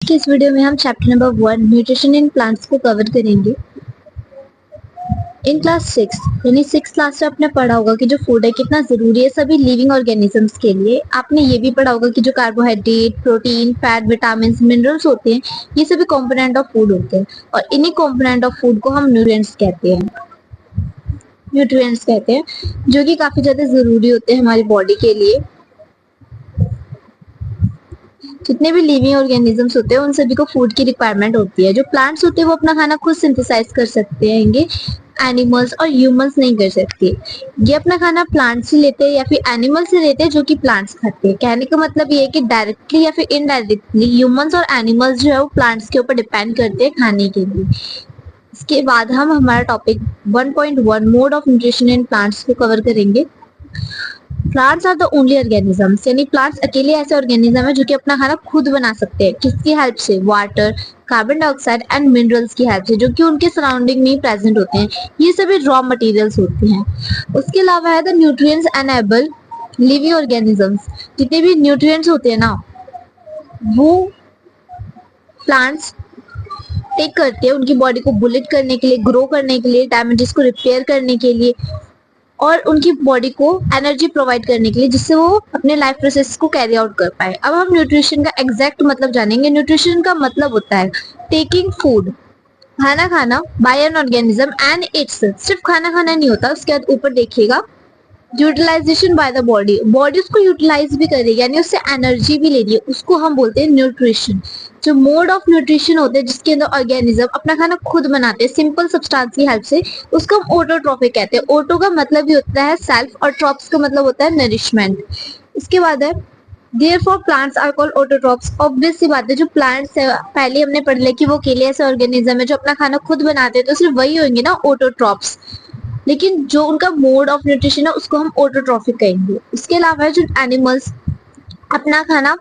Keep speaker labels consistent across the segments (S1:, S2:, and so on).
S1: के इस वीडियो में हम chapter number 1 nutrition in plants को कवर करेंगे। इन क्लास 6 यानी 6 क्लास में आपने पढ़ा होगा कि जो फूड है कितना जरूरी है सभी लिविंग ऑर्गेनिजम्स के लिए। आपने ये भी पढ़ा होगा कि जो carbohydrate, protein, fat, vitamin, minerals होते हैं ये सभी कंपोनेंट ऑफ फूड होते हैं और इन्हीं कंपोनेंट ऑफ फूड को हम न्यूट्रिएंट्स कहते हैं जो कि काफी ज्यादा जरूरी होते हैं हमारी बॉडी के लिए। जितने भी लिविंग ऑर्गेनिजम्स होते हैं उन सभी को फूड की रिक्वायरमेंट होती है। जो प्लांट्स होते हैं वो अपना खाना खुद सिंथेसाइज कर सकते हैं, एनिमल्स और ह्यूमंस नहीं कर सकते। ये अपना खाना प्लांट से लेते हैं या फिर एनिमल से लेते हैं जो कि प्लांट्स खाते हैं। कहने का मतलब ये है कि डायरेक्टली या फिर इनडायरेक्टली ह्यूमंस और एनिमल्स जो है वो प्लांट्स के ऊपर डिपेंड करते हैं खाने के लिए। इसके बाद हम हमारा topic 1.1 mode of nutrition in plants को कवर करेंगे। Plants are the only organisms, यानी प्लांट्स अकेले ऐसे ऑर्गेनिज्म है जो कि अपना खाना खुद बना सकते हैं। किसकी हेल्प से? Water, carbon dioxide and minerals की हेल्प से, जो कि उनके सराउंडिंग में प्रेजेंट होते हैं। ये सभी रॉ मटेरियल्स होते हैं। उसके अलावा है the nutrients enable living organisms. जितने भी न्यूट्रिएंट्स होते हैं ना वो प्लांट्स टेक करते हैं उनकी बॉडी को बुलेट करने के लिए, ग्रो करने के लिए, डैमेजेस को रिपेयर करने के लिए और उनकी बॉडी को एनर्जी प्रोवाइड करने के लिए, जिससे वो अपने लाइफ प्रोसेस को कैरी आउट कर पाए। अब हम न्यूट्रिशन का एग्जैक्ट मतलब जानेंगे। न्यूट्रिशन का मतलब होता है टेकिंग फूड, खाना खाना, by an organism and its. सिर्फ खाना खाना नहीं होता, उसके बाद ऊपर देखिएगा utilisation by the body, body उसको यूटिलाइज भी करेगी यानी उससे एनर्जी भी ले रही है, उसको हम बोलते हैं न्यूट्रिशन। जो मोड ऑफ न्यूट्रिशन होते हैं जिसके अंदर ऑर्गेनिज्म अपना खाना खुद बनाते हैं सिंपल सब्सटेंस की हेल्प से, उसको हम ऑटोट्रॉफिक कहते हैं। ऑटो का मतलब भी होता है सेल्फ और ट्रॉप्स का मतलब होता है नरिशमेंट। इसके बाद है Therefore plants are called autotrophs। Obvious सी बात है, जो प्लांट्स है पहले हमने पढ़ लिया कि वो अकेले ऐसे ऑर्गेनिज्म है जो अपना खाना खुद बनाते हैं, तो सिर्फ वही होंगे ना ऑटोट्रॉफ्स। लेकिन जो उनका मोड ऑफ न्यूट्रिशन है उसको हम ऑटोट्रॉफिक कहेंगे। इसके अलावा जो एनिमल्स अपना खाना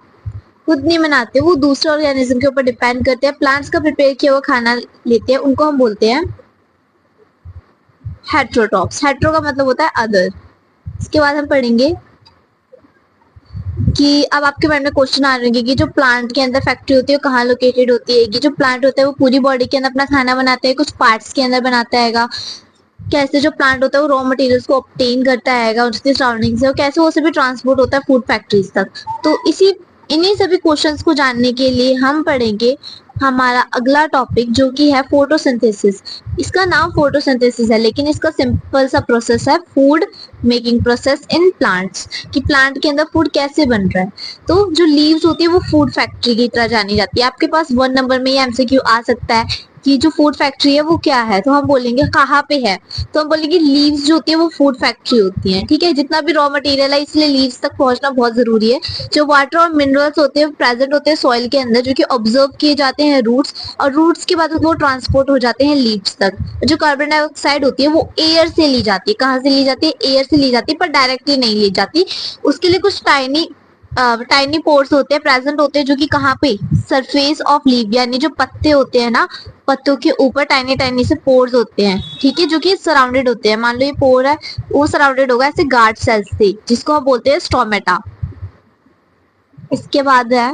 S1: खुद नहीं बनाते, वो दूसरे ऑर्गेनिज्म के ऊपर डिपेंड करते हैं, प्लांट्स का प्रिपेयर किया हुआ खाना लेते हैं, उनको हम बोलते हैं हेट्रोट्रॉफ्स। हेट्रो का मतलब होता है अदर। इसके बाद हम पढ़ेंगे कि अब आपके माइंड में क्वेश्चन आ रहे हैं कि जो प्लांट के अंदर फैक्ट्री होती है वो कहाँ लोकेटेड होती है। कि जो प्लांट होता है वो पूरी बॉडी के अंदर अपना खाना बनाता है, कुछ पार्ट्स के अंदर बनाता है। कैसे जो प्लांट होता है वो रॉ मटेरियल्स को ऑब्टेन करता है उसके सराउंडिंग से, और कैसे वो सभी ट्रांसपोर्ट होता है फूड फैक्ट्रीज तक। तो इन्हीं सभी क्वेश्चंस को जानने के लिए हम पढ़ेंगे हमारा अगला टॉपिक जो कि है फोटोसिंथेसिस। इसका नाम फोटोसिंथेसिस है लेकिन इसका सिंपल सा प्रोसेस है food making process in plants, कि प्लांट के अंदर फूड कैसे बन रहा है। तो जो लीव्स होती है वो फूड फैक्ट्री की तरह जानी जाती है। आपके पास 1 नंबर में ये एमसीक्यू आ सकता है कि जो फूड फैक्ट्री है वो क्या है, तो हम बोलेंगे कहाँ पे है, तो हम बोलेंगे लीव्स जो होती है वो फूड फैक्ट्री होती है। ठीक है, जितना भी रॉ मटेरियल है इसलिए लीव्स तक पहुंचना बहुत जरूरी है। जो वाटर और मिनरल्स होते हैं प्रेजेंट होते हैं सॉइल के अंदर, जो कि ऑब्जर्व किए जाते हैं रूट्स, और रूट्स के बाद वो ट्रांसपोर्ट हो जाते हैं लीव्स तक। जो कार्बन डाइऑक्साइड होती है वो एयर से ली जाती है। कहाँ से ली जाती है? एयर से ली जाती है, पर डायरेक्टली नहीं ली जाती। उसके लिए कुछ टाइनी पोर्स होते हैं प्रेजेंट होते हैं, जो कि कहाँ पे? सरफेस ऑफ लीव, यानी जो पत्ते होते हैं ना, पत्तों के ऊपर टाइनी टाइनी से पोर्स होते हैं। ठीक है, जो कि सराउंडेड होते हैं। मान लो ये पोर है, वो सराउंडेड होगा ऐसे गार्ड सेल्स से, जिसको हम बोलते हैं स्टोमेटा। इसके बाद है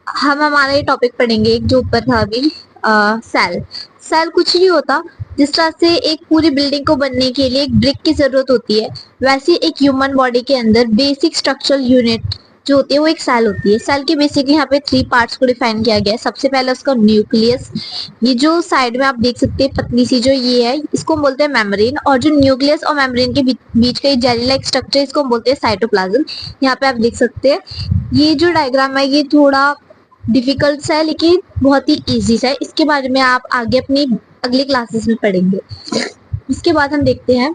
S1: हम हमारा ये टॉपिक पढ़ेंगे एक जो ऊपर था अभी, सेल। सेल कुछ नहीं होता, जिस तरह से एक पूरी बिल्डिंग को बनने के लिए एक ब्रिक की जरूरत होती है, वैसे एक ह्यूमन बॉडी के अंदर बेसिक स्ट्रक्चरल यूनिट जो होती है वो एक सेल होती है। सेल के बेसिकली यहाँ पे 3 पार्ट्स को डिफाइन किया गया है। सबसे पहले उसका न्यूक्लियस, ये जो साइड में आप देख सकते हैं पतली सी जो ये है, इसको हम बोलते हैं मेम्ब्रेन। और जो न्यूक्लियस और मेम्ब्रेन के बीच का जेली लाइक स्ट्रक्चर, इसको हम बोलते हैं साइटोप्लाज्म। यहाँ पे आप देख सकते हैं ये जो डायग्राम है ये थोड़ा डिफिकल्ट सा है लेकिन बहुत ही इजी सा है। इसके बारे में आप आगे अपनी अगली क्लासेस में पढ़ेंगे। इसके बाद हम देखते हैं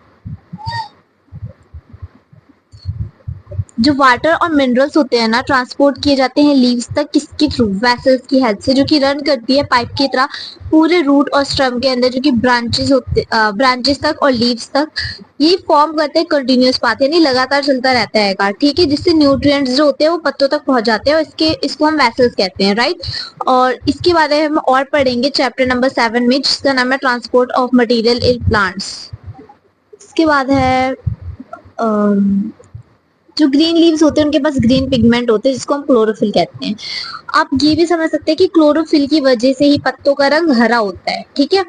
S1: जो वाटर और मिनरल्स होते हैं ना ट्रांसपोर्ट किए जाते हैं लीव्स तक, किसके थ्रू? वेसल्स की हेल्प से, जो कि रन करती है पाइप की तरह पूरे रूट और स्टेम के अंदर, जो कि ब्रांचेस तक और लीव्स तक। ये फॉर्म करते हैं कंटिन्यूअस पाथ, यानी लगातार चलता रहता है। ठीक है, जिससे न्यूट्रिएंट्स जो होते हैं वो पत्तों तक पहुंच जाते हैं और इसको हम वेसल्स कहते हैं, राइट। और इसके बारे में हम और पढ़ेंगे चैप्टर नंबर 7 में, जिसका नाम है transport of material in plants. इसके बाद है जो ग्रीन लीव्स होते हैं उनके पास ग्रीन पिगमेंट होते हैं जिसको हम क्लोरोफिल कहते हैं। आप ये भी समझ सकते हैं कि क्लोरोफिल की वजह से ही पत्तों का रंग हरा होता है, ठीक है,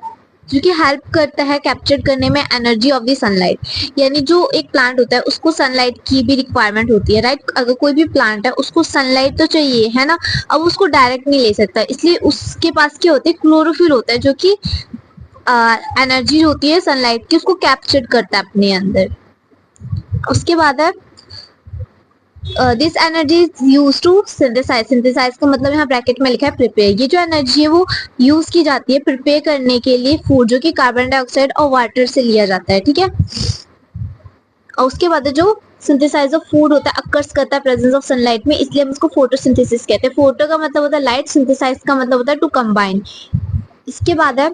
S1: जो कि हेल्प करता है कैप्चर करने में एनर्जी ऑफ द सनलाइट। यानी जो एक प्लांट होता है उसको सनलाइट की भी रिक्वायरमेंट होती है, राइट। अगर कोई भी प्लांट है उसको सनलाइट तो चाहिए, है ना। अब उसको डायरेक्ट नहीं ले सकता, इसलिए उसके पास क्या होता है, क्लोरोफिल होता है, जो कि एनर्जी होती है सनलाइट की, उसको कैप्चर करता है अपने अंदर। उसके बाद है this energy is use to synthesise. Synthesise का मतलब यहाँ ब्रैकेट में लिखा है प्रिपेयर। ये जो एनर्जी है वो यूज की जाती है प्रिपेयर करने के लिए फूड, जो कि कार्बन डाइऑक्साइड और वाटर से लिया जाता है, ठीक है। और उसके बाद जो सिंथेसाइज ऑफ फूड होता है अकर्स करता है प्रेजेंस ऑफ सनलाइट में, इसलिए हम इसको फोटोसिंथेसिस कहते हैं। फोटो का मतलब होता है लाइट, सिंथेसाइज का मतलब होता है टू कंबाइन। इसके बाद है,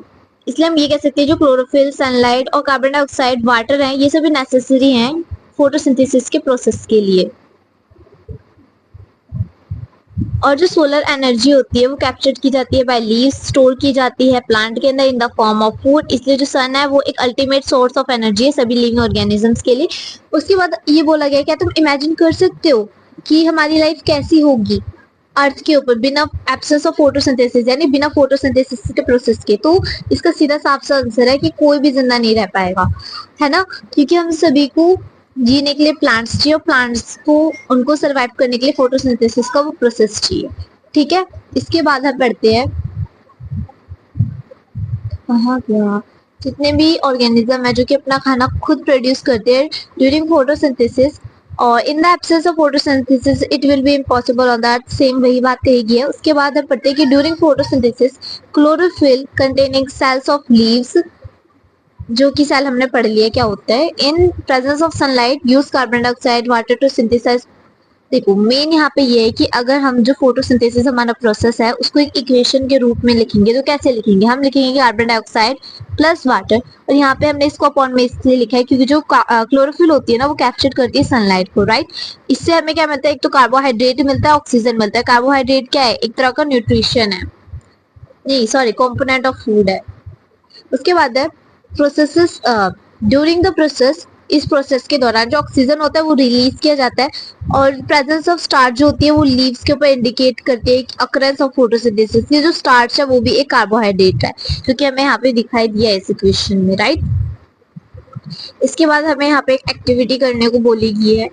S1: इसलिए हम ये कह सकते हैं जो क्लोरोफिल, सनलाइट और कार्बन डाइऑक्साइड, वाटर हैं, ये सभी नेसेसरी हैं फोटोसिंथेसिस के प्रोसेस के लिए। और जो सोलर एनर्जी होती है वो कैप्चर की जाती है बाय लीव्स, स्टोर की जाती है प्लांट के अंदर in the form of food. इसलिए जो सन है वो एक अल्टीमेट सोर्स ऑफ एनर्जी है सभी लिविंग ऑर्गेनिजम्स के लिए। उसके बाद ये बोला गया, क्या तुम इमेजिन कर सकते हो कि हमारी लाइफ कैसी होगी अर्थ के ऊपर बिना एब्सेंस ऑफ फोटोसिंथेसिस, यानी बिना फोटोसिंथेसिस के प्रोसेस के। तो इसका सीधा साफ सा आंसर है कि कोई भी जिंदा नहीं रह पाएगा, है ना, क्योंकि हम सभी को जीने के लिए प्लांट्स चाहिए और प्लांट्स को उनको सरवाइव करने के लिए फोटोसिंथेसिस का वो प्रोसेस चाहिए, ठीक है। इसके बाद हम पढ़ते हैं कहाँ गया, जितने भी ऑर्गेनिज्म है जो कि अपना खाना खुद प्रोड्यूस करते हैं ड्यूरिंग फोटोसिंथेसिस, और in the absence of photosynthesis it will be impossible on that, same वही बात कही गई है। उसके बाद हम पढ़ते हैं कि during photosynthesis chlorophyll containing cells of leaves, जो कि सेल हमने पढ़ लिया क्या होता है, in presence of sunlight use carbon dioxide water to synthesise. देखो मेन यहाँ पे ये है कि अगर हम जो फोटोसिंथेसिस हमारा प्रोसेस है उसको एक इक्वेशन के रूप में लिखेंगे तो कैसे लिखेंगे, हम लिखेंगे कार्बन डाइऑक्साइड प्लस वाटर, और यहाँ पे हमने इसको अपॉन में इसलिए लिखा है क्योंकि जो क्लोरोफिल होती है ना वो कैप्चर करती है सनलाइट को, राइट। इससे हमें क्या मिलता है, एक तो कार्बोहाइड्रेट मिलता है, ऑक्सीजन मिलता है। कार्बोहाइड्रेट क्या है, एक तरह का न्यूट्रिशन है, नहीं सॉरी कंपोनेंट ऑफ फूड है। उसके बाद है प्रोसेसेस, ड्यूरिंग द प्रोसेस, इस प्रोसेस के दौरान जो ऑक्सीजन होता है वो रिलीज किया जाता है, और प्रेजेंस ऑफ स्टार्च जो होती है वो लीव्स के ऊपर इंडिकेट करती है अकरेंस ऑफ फोटोसिंथेसिस। ये जो स्टार्च है वो भी एक कार्बोहाइड्रेट है, जो कि हमें यहाँ पे दिखाई दिया है इस इक्वेशन में, राइट। इसके बाद हमें यहाँ पे एक एक्टिविटी करने को बोली गई है,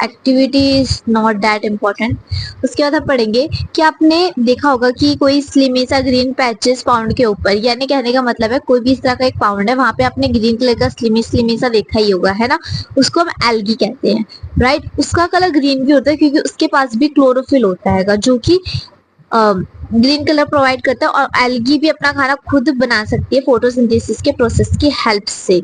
S1: activity is not that important. उसके बाद हम पढ़ेंगे कि आपने देखा होगा कि कोई स्लिमी सा ग्रीन पैचेस पाउंड के ऊपर, यानी कहने का मतलब है कोई भी इस तरह का एक पाउंड है वहां पे आपने ग्रीन कलर का स्लिमी स्लिमी सा देखा ही होगा, है ना, उसको हम एल्गी कहते हैं, राइट। उसका कलर ग्रीन भी होता है क्योंकि उसके पास भी क्लोरोफिल होता है जो कि ग्रीन कलर प्रोवाइड करता है, और एल्गी भी अपना खाना खुद बना सकती है फोटोसिंथेसिस के प्रोसेस की हेल्प से।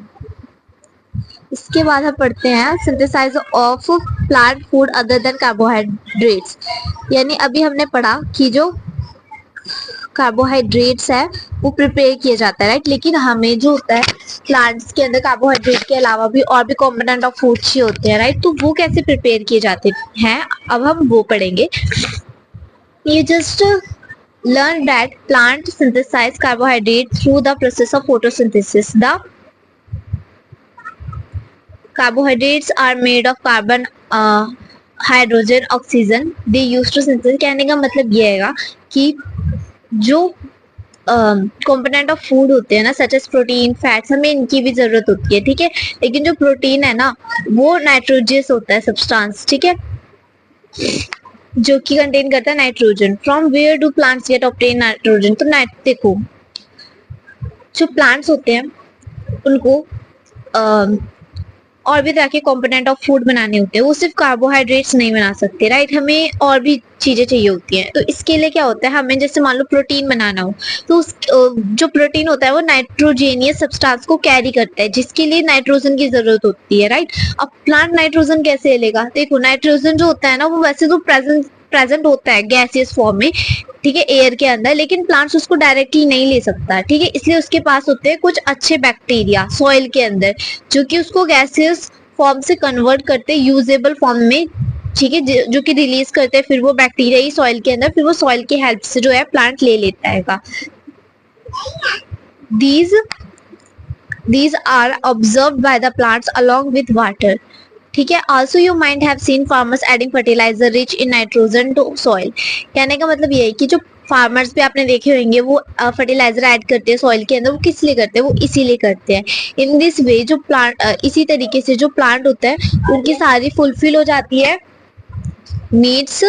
S1: इसके बाद हम पढ़ते हैं synthesise of plant food other than carbohydrates. यानी अभी हमने पढ़ा कि जो कार्बोहाइड्रेट्स है वो प्रिपेयर किया जाता है, राइट। लेकिन हमें जो होता है प्लांट्स के अंदर कार्बोहाइड्रेट के अलावा भी और भी कॉम्पोनेंट ऑफ फूड चाहिए होते हैं, राइट। तो वो कैसे प्रिपेयर किए जाते हैं अब हम वो पढ़ेंगे। ये just learn that plant synthesize carbohydrate through the process of photosynthesis. The carbohydrates are made of carbon, hydrogen, oxygen. They used to synthesize. कहने का मतलब ये है कि जो कंपोनेंट ऑफ फूड होते हैं ना, सच एज प्रोटीन, फैट्स, हमें इनकी भी जरूरत होती है, ठीक है। लेकिन जो प्रोटीन है ना वो नाइट्रोजियस होता है सब्सटेंस, ठीक है, जो कि कंटेन करता है nitrogen. From where do plants get obtain nitrogen? तो देखो जो प्लांट्स होते हैं उनको और भी तरह के कंपोनेंट ऑफ फूड बनाने होते हैं, वो सिर्फ कार्बोहाइड्रेट्स नहीं बना सकते, राइट। हमें और भी चीजें चाहिए होती हैं। तो इसके लिए क्या होता है, हमें जैसे मान लो प्रोटीन बनाना हो तो उस जो प्रोटीन होता है वो नाइट्रोजेनियस सब्सटेंस को कैरी करता है, जिसके लिए नाइट्रोजन की जरूरत होती है, राइट। अब प्लांट नाइट्रोजन कैसे लेगा? देखो नाइट्रोजन जो होता है ना वो वैसे तो प्रेजेंट होता है गैसियस फॉर्म में, ठीक है, एयर के अंदर, लेकिन प्लांट्स उसको डायरेक्टली नहीं ले सकता, ठीक है। इसलिए उसके पास होते हैं कुछ अच्छे बैक्टीरिया सॉइल के अंदर जो कि उसको गैसियस फॉर्म से कन्वर्ट करते हैं यूजेबल फॉर्म में, ठीक है, जो कि रिलीज करते हैं फिर वो बैक्टीरिया ही सॉइल के अंदर, फिर वो सॉइल की हेल्प से जो है प्लांट ले लेता है। these are observed by the plants along with water, ठीक है। Also you mind have seen farmers adding fertiliser rich in nitrogen to soil. कहने का मतलब ये है कि जो फार्मर्स भी आपने देखे होंगे वो फर्टिलाइजर ऐड करते हैं सॉइल के अंदर, वो किस लिए करते हैं, वो इसीलिए करते हैं। इन दिस वे जो प्लांट इसी तरीके से जो प्लांट होता है उनकी सारी फुलफिल हो जाती है नीड्स,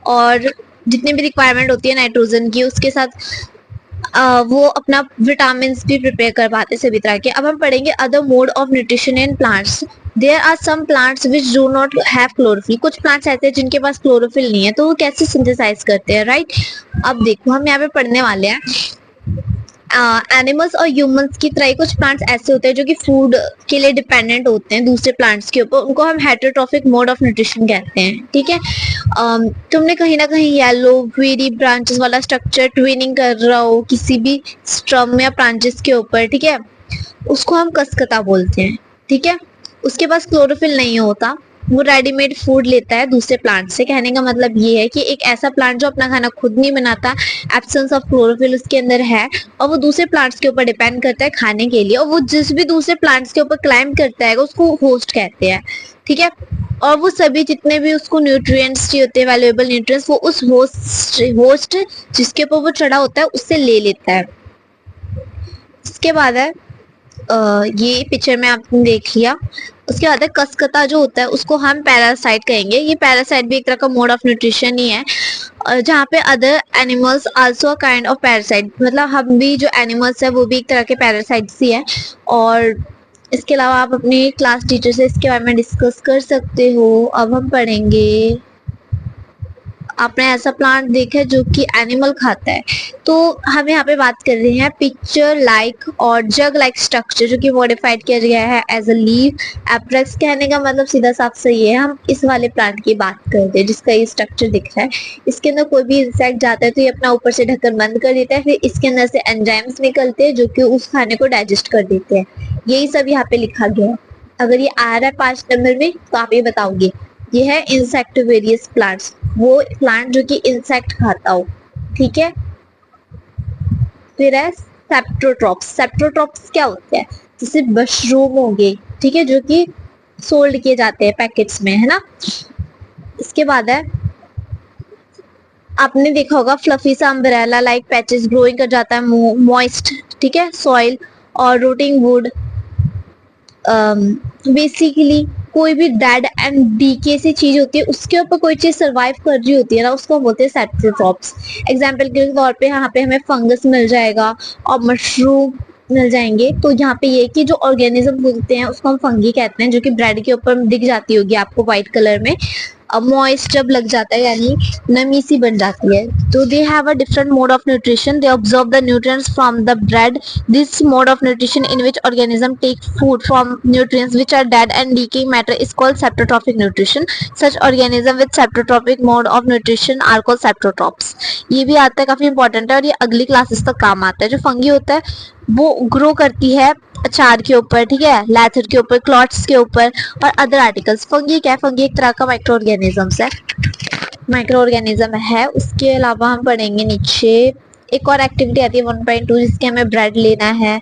S1: और जितनी भी रिक्वायरमेंट होती है नाइट्रोजन की, उसके साथ वो अपना विटामिन भी प्रिपेयर कर पाते हैं सभी तरह के। अब हम पढ़ेंगे other mode of nutrition in plants. There are some plants which do not have chlorophyll. कुछ प्लांट्स ऐसे हैं जिनके पास क्लोरोफिल नहीं है, तो वो कैसे सिंथेसाइज करते हैं, राइट। अब देखो हम यहाँ पे पढ़ने वाले हैं एनिमल्स और ह्यूमंस की तरह कुछ प्लांट्स ऐसे होते हैं जो कि फूड के लिए डिपेंडेंट होते हैं दूसरे प्लांट्स के ऊपर, उनको हम हेटेरोट्रॉफिक मोड ऑफ न्यूट्रिशन कहते हैं, ठीक है। तुमने कहीं ना कहीं येलो वेरी ब्रांचेस वाला स्ट्रक्चर ट्विनिंग कर रहा हो किसी भी स्ट्रम या ब्रांचेस के ऊपर, ठीक है, उसको हम कसकता बोलते हैं, ठीक है। उसके पास क्लोरोफिल नहीं होता, वो रेडीमेड फूड लेता है दूसरे प्लांट से। कहने का मतलब ये है कि एक ऐसा प्लांट जो अपना खाना खुद नहीं बनाता, एब्सेंस ऑफ क्लोरोफिल उसके अंदर है, और वो दूसरे प्लांट्स के ऊपर डिपेंड करता है खाने के लिए, और वो जिस भी दूसरे प्लांट्स के ऊपर क्लाइंब करता है उसको होस्ट कहते हैं, ठीक है। और वो सभी जितने भी उसको न्यूट्रिएंट्स चाहिए होते हैं, वैल्यूएबल न्यूट्रिएंट्स, वो उस होस्ट जिसके ऊपर वो चढ़ा होता है उससे ले लेता है। इसके बाद है ये पिक्चर में आपने देख लिया। उसके बाद कसकता जो होता है उसको हम पैरासाइट कहेंगे। ये पैरासाइट भी एक तरह का मोड ऑफ न्यूट्रिशन ही है, जहाँ पे other animals also kind of parasite, मतलब हम भी जो एनिमल्स है वो भी एक तरह के पैरासाइट्स ही है। और इसके अलावा आप अपनी क्लास टीचर से इसके बारे में डिस्कस कर सकते हो। अब हम पढ़ेंगे, आपने ऐसा प्लांट देखा है जो कि एनिमल खाता है, तो हम यहाँ पे बात कर रहे हैं पिक्चर लाइक और जग लाइक स्ट्रक्चर जो कि मॉडिफाइड किया गया है एज अ लीफ एप्रेक्स। कहने का मतलब सीधा साफ सही है, हम इस वाले प्लांट की बात करते हैं जिसका ये स्ट्रक्चर दिख रहा है। इसके अंदर कोई भी इंसेक्ट जाता है तो ये अपना ऊपर से ढक्कन बंद कर देता है, फिर इसके अंदर से एंजाइम्स निकलते हैं जो कि उस खाने को डाइजेस्ट कर देते हैं। यही सब यहाँ पे लिखा गया है। अगर ये आ रहा है 5 नंबर में तो आप ये बताओगे ये है इंसेक्टिवेरियस प्लांट्स, वो प्लांट जो कि इंसेक्ट खाता हो, ठीक है। फिर है सेप्टोट्रॉप्स। सेप्टोट्रॉप्स क्या होते हैं, जैसे मशरूम हो गए, ठीक है, जो कि सोल्ड किए जाते हैं पैकेट्स में, है ना। इसके बाद है आपने देखा होगा फ्लफी सा अम्ब्रेला लाइक पैचेस ग्रोइंग कर जाता है मॉइस्ट, ठीक है, सॉइल और रूटिंग वुड। बेसिकली कोई भी डेड एंड डीके सी चीज होती है उसके ऊपर कोई चीज सरवाइव कर रही होती है ना, उसको हम बोलते हैं सेप्टोट्रॉप्स। एग्जाम्पल के तौर पे यहाँ पे हमें फंगस मिल जाएगा और मशरूम मिल जाएंगे। तो यहाँ पे ये कि जो ऑर्गेनिज्म बोलते हैं उसको हम फंगी कहते हैं, जो कि ब्रेड के ऊपर दिख जाती होगी आपको व्हाइट कलर में। मॉइस्ट जब लग जाता है यानी नमी सी बन जाती है। तो they have a different mode of nutrition, they observe the nutrients from the bread. This mode of nutrition in which organism take food from nutrients which are dead and decaying matter is called saprotrophic nutrition. Such organism with saprotrophic mode of nutrition are called saprotrophs. ये भी आता है, काफी important है और ये अगली classes तक काम आता है। जो फंगी होता है वो ग्रो करती है अचार के ऊपर, ठीक है, लैथर के ऊपर, क्लॉट्स के ऊपर और अदर आर्टिकल्स। फंगी क्या है, फंगी एक तरह का माइक्रो ऑर्गेनिज्म है, माइक्रो ऑर्गेनिज्म है। उसके अलावा हम पढ़ेंगे नीचे एक और एक्टिविटी आती है 1.2 जिसके हमें ब्रेड लेना है,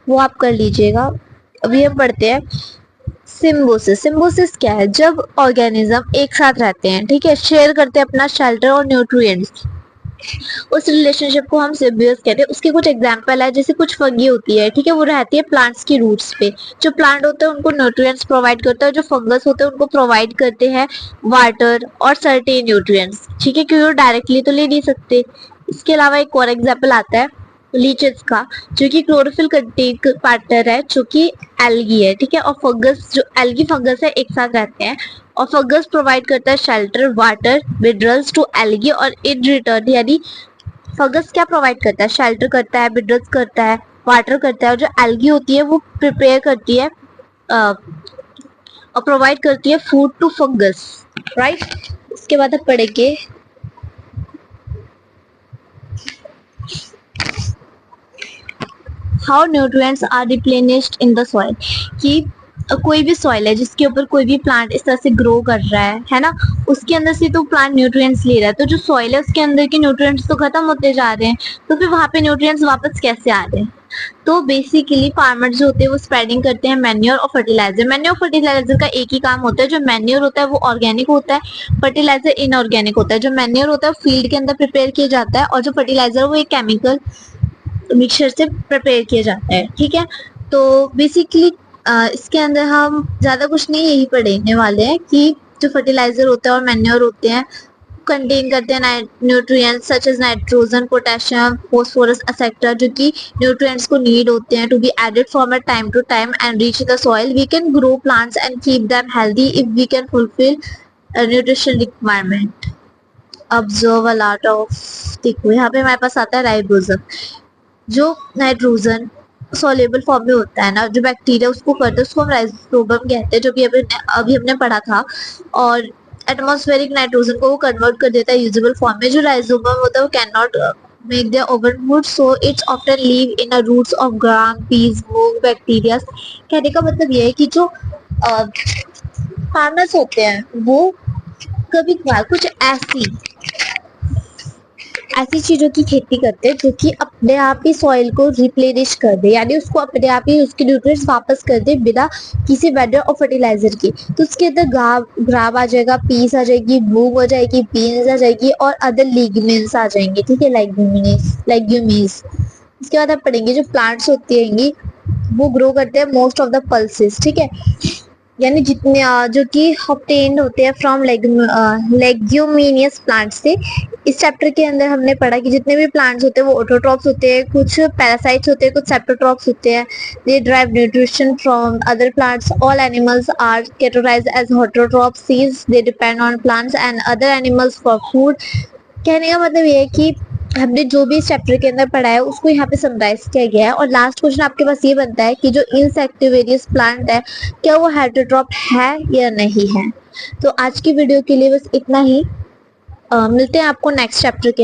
S1: वो आप कर लीजिएगा। अभी हम पढ़ते हैं सिम्बोसिस। सिम्बोसिस क्या है, जब ऑर्गेनिज्म एक साथ रहते हैं, ठीक है, शेयर करते हैं अपना शेल्टर और न्यूट्रिएंट्स, उस रिलेशनशिप को हम सिम्बियोसिस कहते हैं। उसके कुछ एग्जांपल है, जैसे कुछ फंगी होती है, ठीक है, वो रहती है प्लांट्स की रूट्स पे। जो प्लांट होते हैं उनको न्यूट्रिएंट्स प्रोवाइड करते हैं, जो फंगस होते हैं उनको प्रोवाइड करते हैं वाटर और सर्टेन न्यूट्रिएंट्स, ठीक है, क्योंकि वो डायरेक्टली तो ले नहीं सकते। इसके अलावा एक और एग्जाम्पल आता है लीचेस का, जो कि क्लोरोफिल कंटेन पार्टनर है, जो कि एल्गी है, ठीक है, और फंगस जो एल्गी फंगस है एक साथ रहते हैं। और फंगस प्रोवाइड करता है shelter water minerals to algae, और इन रिटर्न यानी फंगस क्या प्रोवाइड करता है, शेल्टर करता है, मिनरल्स करता है, वाटर करता है, और जो एल्गी होती है वो प्रिपेयर करती है और प्रोवाइड करती है फूड टू फंगस, राइट। इसके बाद हम पढ़ेंगे how nutrients are replenished in the soil, कि कोई भी सॉइल है जिसके ऊपर कोई भी प्लांट इस तरह से ग्रो कर रहा है ना, उसके अंदर से तो प्लांट न्यूट्रिएंट्स ले रहा है, तो जो सॉइल है उसके अंदर के न्यूट्रिएंट्स तो खत्म होते जा रहे हैं, तो फिर वहां पे न्यूट्रिएंट्स वापस कैसे आ रहे हैं, तो बेसिकली फार्मर जो होते हैं वो स्प्रेडिंग करते हैं मैन्योर और फर्टिलाइजर। मैन्योर फर्टिलाइजर का एक ही काम होता है, जो मैन्योर होता है वो ऑर्गेनिक होता है, फर्टिलाइजर इनऑर्गेनिक होता है। जो मैन्योर होता है वो फील्ड के अंदर प्रिपेयर किया जाता है और जो फर्टिलाइजर वो एक केमिकल मिक्सचर से प्रिपेयर किया जाता है, ठीक है। तो बेसिकली इसके अंदर हम ज्यादा कुछ नहीं यही पढ़ने वाले हैं कि जो फर्टिलाइजर होता है और मैन्योर होते हैं कंटेन करते हैं nutrients such as nitrogen, potassium, phosphorus etcetera, जो कि न्यूट्रिएंट्स को नीड होते हैं to be added from a time to time and reach the soil. We can grow plants and keep them healthy if we can fulfil nutrition requirement. Observe a lot of, देखो यहाँ पे हमारे पास आता है ribosome, जो nitrogen soluble form में होता है ना, जो बैक्टीरिया उसको करते हैं उसको हम राइबोसोम कहते हैं, जो कि अभी हमने पढ़ा था। और एटमॉस्फेरिक नाइट्रोजन को वो कन्वर्ट कर देता है यूजेबल फॉर्म में। जो राइजोबम होता है वो can not make their own food, so it's often live in the roots of gram, peas, moong, bacteria. कहने का मतलब ये है कि जो फार्मर्स होते हैं वो कभी कभार कुछ ऐसी चीजों की खेती करते हैं जो कि अपने आप ही सॉइल को रिप्लेनिश कर दे, यानी उसको अपने आप ही उसके न्यूट्रिएंट्स वापस कर दे बिना किसी वेदर और फर्टिलाइजर के। तो उसके अंदर ग्राम आ जाएगा, पीस आ जाएगी, मूंग आ जाएगी, बीन्स आ जाएगी और अदर लिग्यूमेंट्स आ जाएंगे, ठीक है, लेग्यूमीज। इसके बाद आप पढ़ेंगे जो प्लांट्स होती हैं वो ग्रो करते हैं मोस्ट ऑफ द पल्सेस, ठीक है, यानी जितने जो कि ऑब्टेन्ड होते हैं फ्रॉम लेग्यूमिनियस प्लांट से। इस चैप्टर के अंदर हमने पढ़ा कि जितने भी प्लांट्स होते हैं वो ऑटोट्रॉप्स होते हैं, कुछ पैरासाइट्स होते हैं, कुछ सेप्टोट्रॉप्स होते हैं। They drive nutrition from other plants. All animals are categorised as autotrophs sees, they depend on plants and other animals for food. कहने का मतलब ये है कि हमने जो भी इस चैप्टर के अंदर पढ़ा है उसको यहाँ पे समराइज किया गया है। और लास्ट क्वेश्चन आपके पास ये बनता है कि जो इंसेक्टिवेरियस प्लांट है क्या वो हेटेरोट्रॉप है या नहीं है। तो आज की वीडियो के लिए बस इतना ही। मिलते हैं आपको नेक्स्ट चैप्टर के